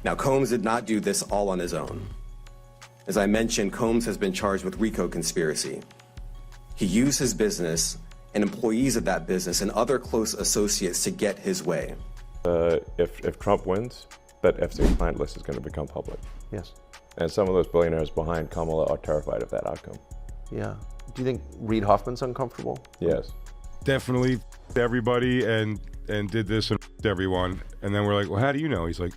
Now, Combs did not do this all on his own. As I mentioned, Combs has been charged with RICO conspiracy. He used his business and employees of that business and other close associates to get his way. If Trump wins, that F6 client list is going to become public. Yes. And some of those billionaires behind Kamala are terrified of that outcome. Yeah. Do you think Reid Hoffman's uncomfortable? Yes. Definitely everybody and did this and everyone. And then we're like, well, how do you know? He's like,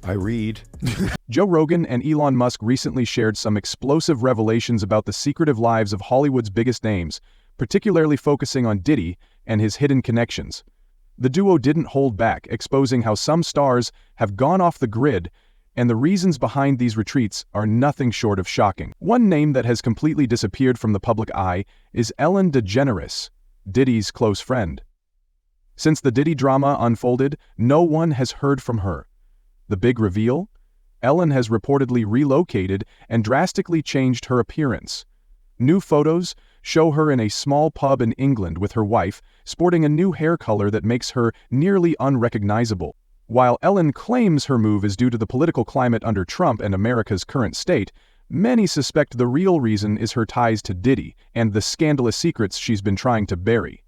I read. Joe Rogan and Elon Musk recently shared some explosive revelations about the secretive lives of Hollywood's biggest names, particularly focusing on Diddy and his hidden connections. The duo didn't hold back, exposing how some stars have gone off the grid, and the reasons behind these retreats are nothing short of shocking. One name that has completely disappeared from the public eye is Ellen DeGeneres, Diddy's close friend. Since the Diddy drama unfolded, no one has heard from her. The big reveal? Ellen has reportedly relocated and drastically changed her appearance. New photos show her in a small pub in England with her wife, sporting a new hair color that makes her nearly unrecognizable. While Ellen claims her move is due to the political climate under Trump and America's current state, many suspect the real reason is her ties to Diddy and the scandalous secrets she's been trying to bury.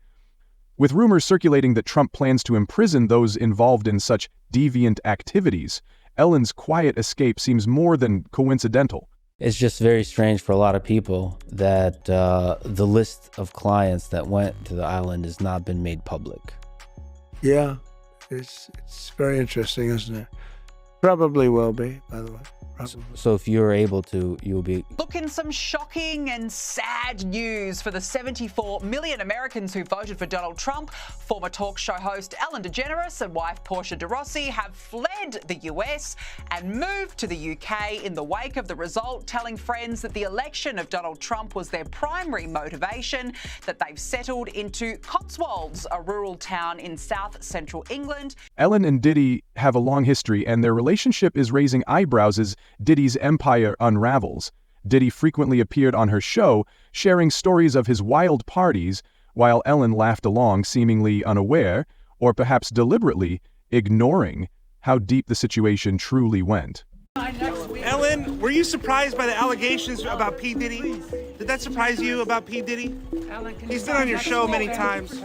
With rumors circulating that Trump plans to imprison those involved in such deviant activities, Ellen's quiet escape seems more than coincidental. It's just very strange for a lot of people that the list of clients that went to the island has not been made public. Yeah, it's very interesting, isn't it? Probably will be, by the way. Probably. So if you're able to, you'll be... Look, in some shocking and sad news for the 74 million Americans who voted for Donald Trump, former talk show host Ellen DeGeneres and wife Portia de Rossi have fled the US and moved to the UK in the wake of the result, telling friends that the election of Donald Trump was their primary motivation, that they've settled into Cotswolds, a rural town in south-central England. Ellen and Diddy have a long history, and their relationship is raising eyebrows as Diddy's empire unravels. Diddy frequently appeared on her show, sharing stories of his wild parties, while Ellen laughed along, seemingly unaware, or perhaps deliberately, ignoring how deep the situation truly went. Ellen, were you surprised by the allegations about P. Diddy? Did that surprise you about P. Diddy? He's been on your show many times.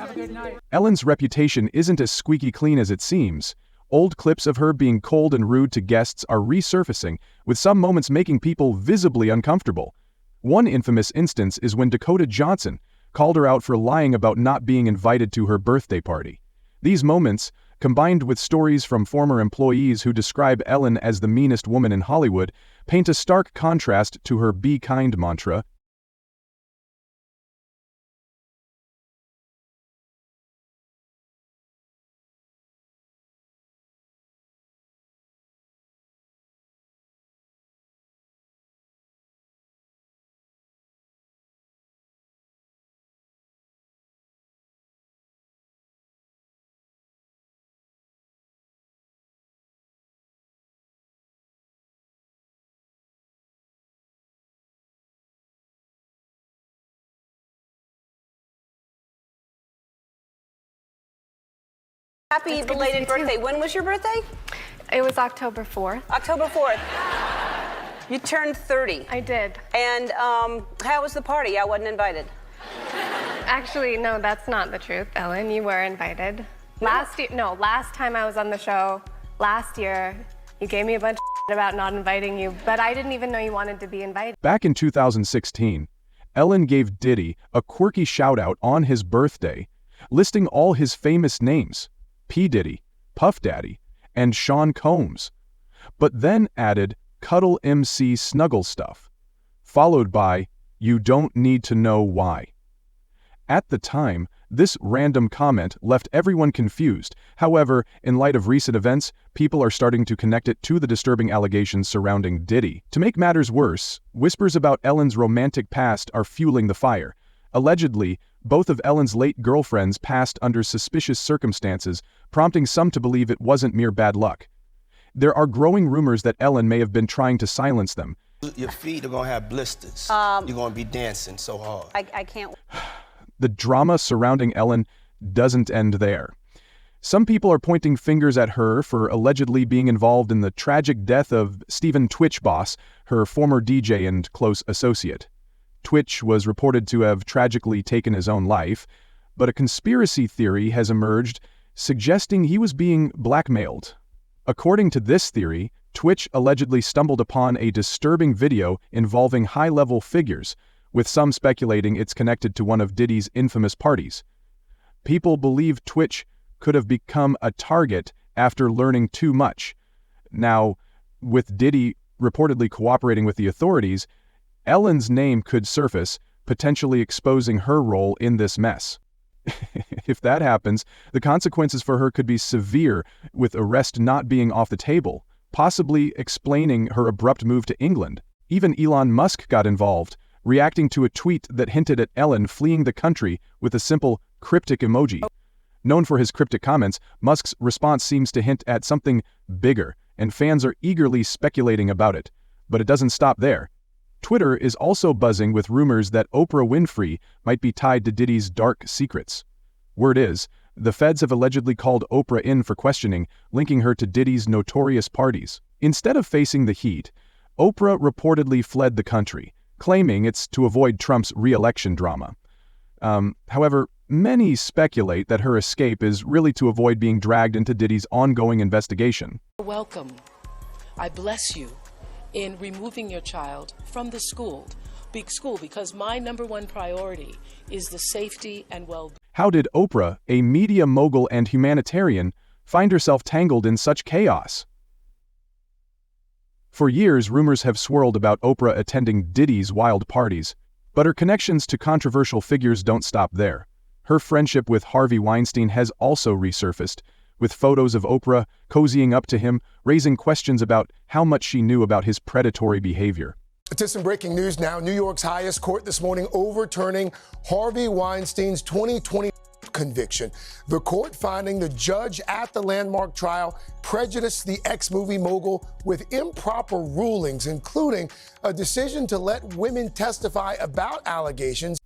Ellen's reputation isn't as squeaky clean as it seems. Old clips of her being cold and rude to guests are resurfacing, with some moments making people visibly uncomfortable. One infamous instance is when Dakota Johnson called her out for lying about not being invited to her birthday party. These moments, combined with stories from former employees who describe Ellen as the meanest woman in Hollywood, paint a stark contrast to her "be kind" mantra. Happy belated birthday. When was your birthday? It was October 4th. October 4th. You turned 30. I did. And how was the party? I wasn't invited. Actually, no, that's not the truth, Ellen. You were invited. Last time I was on the show, last year, you gave me a bunch of shit about not inviting you, but I didn't even know you wanted to be invited. Back in 2016, Ellen gave Diddy a quirky shout-out on his birthday, listing all his famous names: P. Diddy, Puff Daddy, and Sean Combs, but then added Cuddle MC Snuggle Stuff, followed by You Don't Need to Know Why. At the time, this random comment left everyone confused. However, in light of recent events, people are starting to connect it to the disturbing allegations surrounding Diddy. To make matters worse, whispers about Ellen's romantic past are fueling the fire. Allegedly, both of Ellen's late girlfriends passed under suspicious circumstances, prompting some to believe it wasn't mere bad luck. There are growing rumors that Ellen may have been trying to silence them. Your feet are gonna have blisters. You're gonna be dancing so hard. I can't. The drama surrounding Ellen doesn't end there. Some people are pointing fingers at her for allegedly being involved in the tragic death of Stephen Twitch Boss, her former DJ and close associate. Twitch was reported to have tragically taken his own life, but a conspiracy theory has emerged suggesting he was being blackmailed. According to this theory, Twitch allegedly stumbled upon a disturbing video involving high-level figures, with some speculating it's connected to one of Diddy's infamous parties. People believe Twitch could have become a target after learning too much. Now, with Diddy reportedly cooperating with the authorities, Ellen's name could surface, potentially exposing her role in this mess. If that happens, the consequences for her could be severe, with arrest not being off the table, possibly explaining her abrupt move to England. Even Elon Musk got involved, reacting to a tweet that hinted at Ellen fleeing the country with a simple, cryptic emoji. Known for his cryptic comments, Musk's response seems to hint at something bigger, and fans are eagerly speculating about it. But it doesn't stop there. Twitter is also buzzing with rumors that Oprah Winfrey might be tied to Diddy's dark secrets. Word is, the feds have allegedly called Oprah in for questioning, linking her to Diddy's notorious parties. Instead of facing the heat, Oprah reportedly fled the country, claiming it's to avoid Trump's re-election drama. However, many speculate that her escape is really to avoid being dragged into Diddy's ongoing investigation. Welcome. I bless you in removing your child from the big school, because my #1 priority is the safety and well-being. How did Oprah, a media mogul and humanitarian, find herself tangled in such chaos? For years, rumors have swirled about Oprah attending Diddy's wild parties, but her connections to controversial figures don't stop there. Her friendship with Harvey Weinstein has also resurfaced, with photos of Oprah cozying up to him, raising questions about how much she knew about his predatory behavior. To some breaking news now. New York's highest court this morning overturning Harvey Weinstein's 2020 conviction. The court finding the judge at the landmark trial prejudiced the ex-movie mogul with improper rulings, including a decision to let women testify about allegations.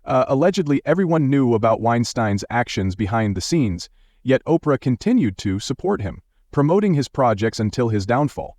Allegedly, everyone knew about Weinstein's actions behind the scenes, yet Oprah continued to support him, promoting his projects until his downfall.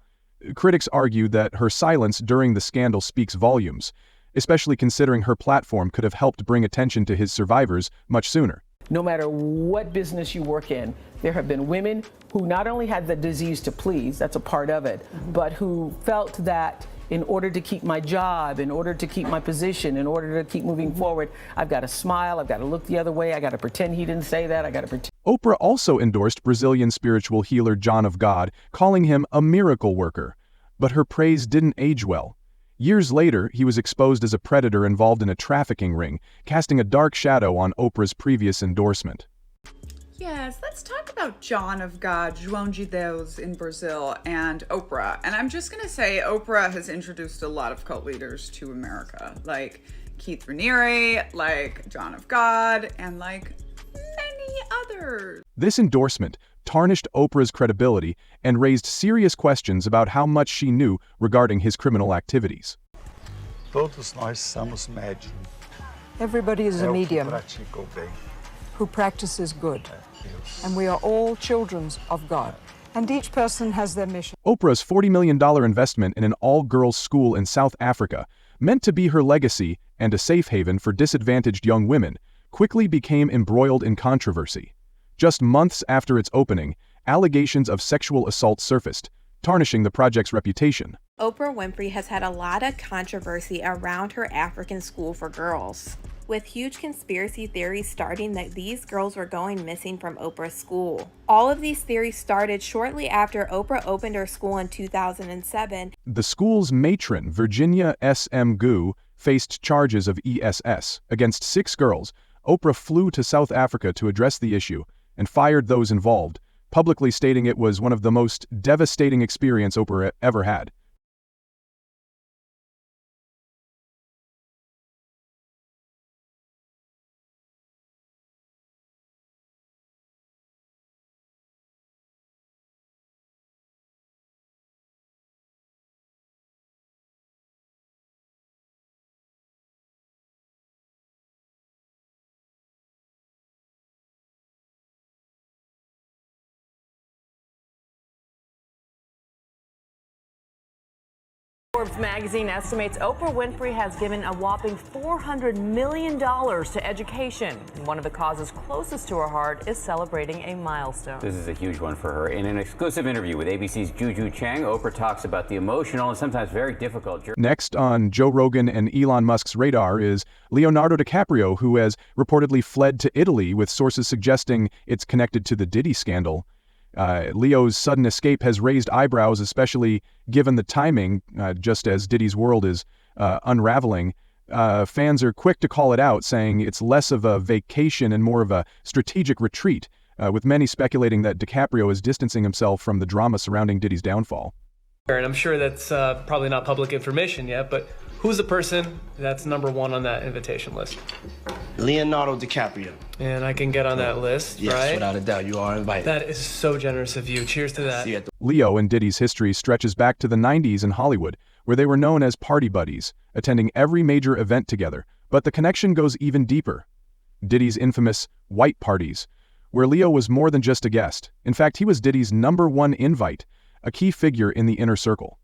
Critics argue that her silence during the scandal speaks volumes, especially considering her platform could have helped bring attention to his survivors much sooner. No matter what business you work in, there have been women who not only had the disease to please, that's a part of it, but who felt that in order to keep my job, in order to keep my position, in order to keep moving forward, I've got to smile, I've got to look the other way, I got to pretend he didn't say that, I got to pretend. Oprah also endorsed Brazilian spiritual healer John of God, calling him a miracle worker. But her praise didn't age well. Years later, he was exposed as a predator involved in a trafficking ring, casting a dark shadow on Oprah's previous endorsement. Yes, let's talk about John of God, João de Deus in Brazil, and Oprah. And I'm just going to say Oprah has introduced a lot of cult leaders to America, like Keith Raniere, like John of God, and like many others. This endorsement tarnished Oprah's credibility and raised serious questions about how much she knew regarding his criminal activities. Todos nós somos médium. Everybody is a medium Pratica o bem. who practices good. And we are all children of God. And each person has their mission. Oprah's $40 million investment in an all-girls school in South Africa, meant to be her legacy and a safe haven for disadvantaged young women, quickly became embroiled in controversy. Just months after its opening, allegations of sexual assault surfaced, tarnishing the project's reputation. Oprah Winfrey has had a lot of controversy around her African school for girls, with huge conspiracy theories starting that these girls were going missing from Oprah's school. All of these theories started shortly after Oprah opened her school in 2007. The school's matron, Virginia S.M. Gu, faced charges of ESS. Against 6 girls, Oprah flew to South Africa to address the issue and fired those involved, publicly stating it was one of the most devastating experiences Oprah ever had. Forbes magazine estimates Oprah Winfrey has given a whopping $400 million to education. And one of the causes closest to her heart is celebrating a milestone. This is a huge one for her. In an exclusive interview with ABC's Juju Chang, Oprah talks about the emotional and sometimes very difficult journey. Next on Joe Rogan and Elon Musk's radar is Leonardo DiCaprio, who has reportedly fled to Italy, with sources suggesting it's connected to the Diddy scandal. Leo's sudden escape has raised eyebrows, especially given the timing, just as Diddy's world is unraveling. Fans are quick to call it out, saying it's less of a vacation and more of a strategic retreat, with many speculating that DiCaprio is distancing himself from the drama surrounding Diddy's downfall. And I'm sure that's probably not public information yet, but who's the person that's number one on that invitation list? Leonardo DiCaprio. And I can get on that list, yes, right? Yes, without a doubt, you are invited. That is so generous of you. Cheers to that. Leo and Diddy's history stretches back to the 90s in Hollywood, where they were known as party buddies, attending every major event together. But the connection goes even deeper. Diddy's infamous white parties, where Leo was more than just a guest. In fact, he was Diddy's #1 invite, a key figure in the inner circle.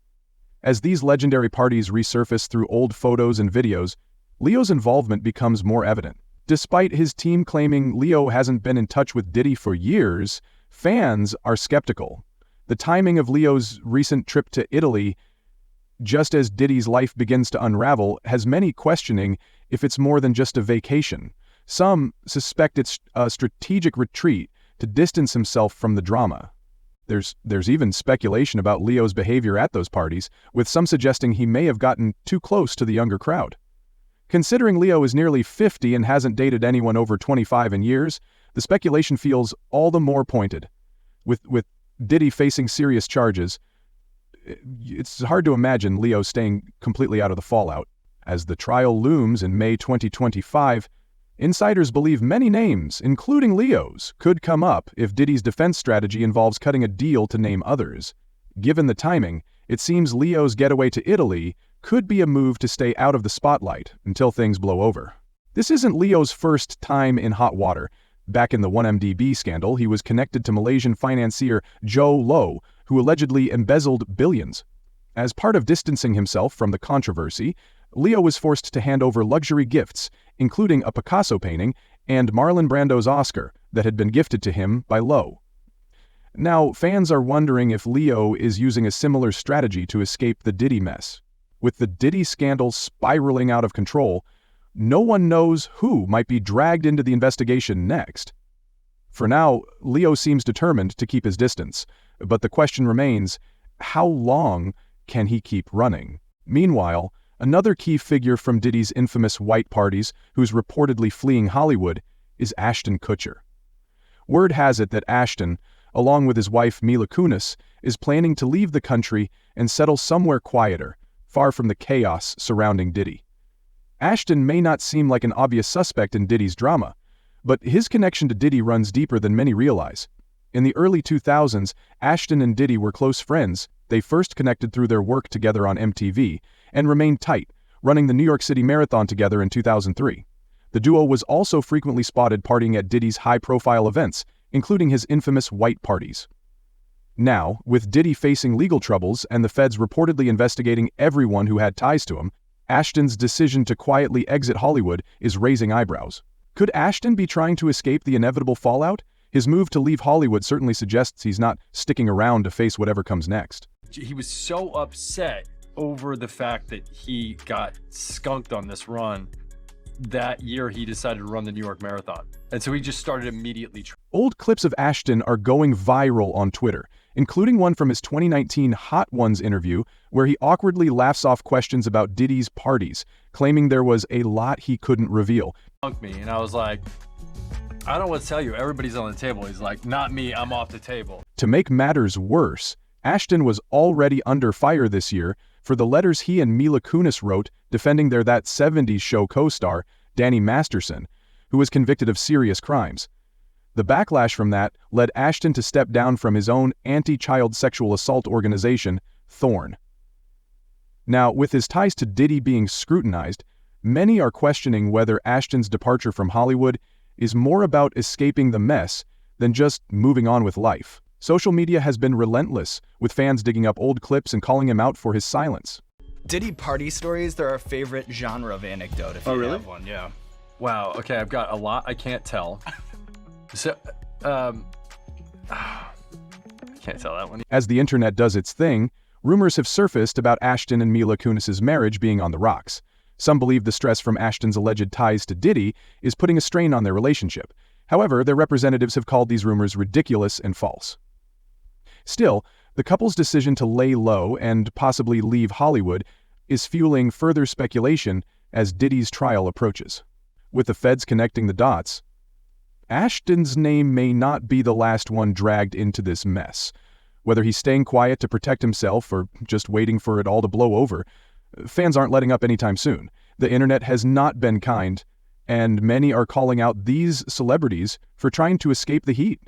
As these legendary parties resurface through old photos and videos, Leo's involvement becomes more evident. Despite his team claiming Leo hasn't been in touch with Diddy for years, fans are skeptical. The timing of Leo's recent trip to Italy, just as Diddy's life begins to unravel, has many questioning if it's more than just a vacation. Some suspect it's a strategic retreat to distance himself from the drama. There's even speculation about Leo's behavior at those parties, with some suggesting he may have gotten too close to the younger crowd. Considering Leo is nearly 50 and hasn't dated anyone over 25 in years, the speculation feels all the more pointed. With Diddy facing serious charges, it's hard to imagine Leo staying completely out of the fallout. As the trial looms in May 2025, insiders believe many names, including Leo's, could come up if Diddy's defense strategy involves cutting a deal to name others. Given the timing, it seems Leo's getaway to Italy could be a move to stay out of the spotlight until things blow over. This isn't Leo's first time in hot water. Back in the 1MDB scandal, he was connected to Malaysian financier Joe Low, who allegedly embezzled billions. As part of distancing himself from the controversy, Leo was forced to hand over luxury gifts, including a Picasso painting and Marlon Brando's Oscar that had been gifted to him by Low. Now, fans are wondering if Leo is using a similar strategy to escape the Diddy mess. With the Diddy scandal spiraling out of control, no one knows who might be dragged into the investigation next. For now, Leo seems determined to keep his distance, but the question remains, how long can he keep running? Meanwhile, another key figure from Diddy's infamous white parties, who's reportedly fleeing Hollywood, is Ashton Kutcher. Word has it that Ashton, along with his wife Mila Kunis, is planning to leave the country and settle somewhere quieter, far from the chaos surrounding Diddy. Ashton may not seem like an obvious suspect in Diddy's drama, but his connection to Diddy runs deeper than many realize. In the early 2000s, Ashton and Diddy were close friends. They first connected through their work together on MTV and remained tight, running the New York City Marathon together in 2003. The duo was also frequently spotted partying at Diddy's high-profile events, including his infamous white parties. Now, with Diddy facing legal troubles and the feds reportedly investigating everyone who had ties to him, Ashton's decision to quietly exit Hollywood is raising eyebrows. Could Ashton be trying to escape the inevitable fallout? His move to leave Hollywood certainly suggests he's not sticking around to face whatever comes next. He was so upset over the fact that he got skunked on this run. That year, he decided to run the New York Marathon. And so he just started immediately. Old clips of Ashton are going viral on Twitter, including one from his 2019 Hot Ones interview, where he awkwardly laughs off questions about Diddy's parties, claiming there was a lot he couldn't reveal. Me, and I was like, I don't know what to tell you. Everybody's on the table. He's like, not me, I'm off the table. To make matters worse, Ashton was already under fire this year for the letters he and Mila Kunis wrote defending their That 70s Show co-star, Danny Masterson, who was convicted of serious crimes. The backlash from that led Ashton to step down from his own anti-child sexual assault organization, Thorn. Now, with his ties to Diddy being scrutinized, many are questioning whether Ashton's departure from Hollywood is more about escaping the mess than just moving on with life. Social media has been relentless, with fans digging up old clips and calling him out for his silence. Diddy party stories, they're our favorite genre of anecdote if you really? have one, yeah. Wow, okay, I've got a lot I can't tell. So, I can't tell that one. As the internet does its thing, rumors have surfaced about Ashton and Mila Kunis's marriage being on the rocks. Some believe the stress from Ashton's alleged ties to Diddy is putting a strain on their relationship. However, their representatives have called these rumors ridiculous and false. Still, the couple's decision to lay low and possibly leave Hollywood is fueling further speculation as Diddy's trial approaches. With the feds connecting the dots, Ashton's name may not be the last one dragged into this mess. Whether he's staying quiet to protect himself or just waiting for it all to blow over, fans aren't letting up anytime soon. The internet has not been kind, and many are calling out these celebrities for trying to escape the heat.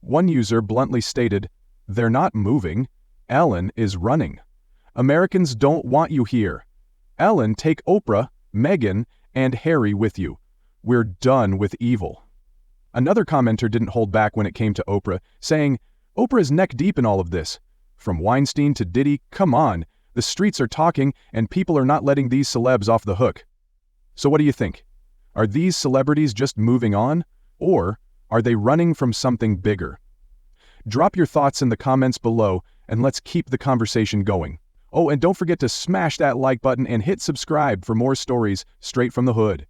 One user bluntly stated, "They're not moving. Ellen is running. Americans don't want you here. Ellen, take Oprah, Meghan, and Harry with you. We're done with evil." Another commenter didn't hold back when it came to Oprah, saying, "Oprah is neck deep in all of this. From Weinstein to Diddy, come on. The streets are talking, and people are not letting these celebs off the hook." So what do you think? Are these celebrities just moving on? Or are they running from something bigger? Drop your thoughts in the comments below, and let's keep the conversation going. Oh, and don't forget to smash that like button and hit subscribe for more stories straight from the hood.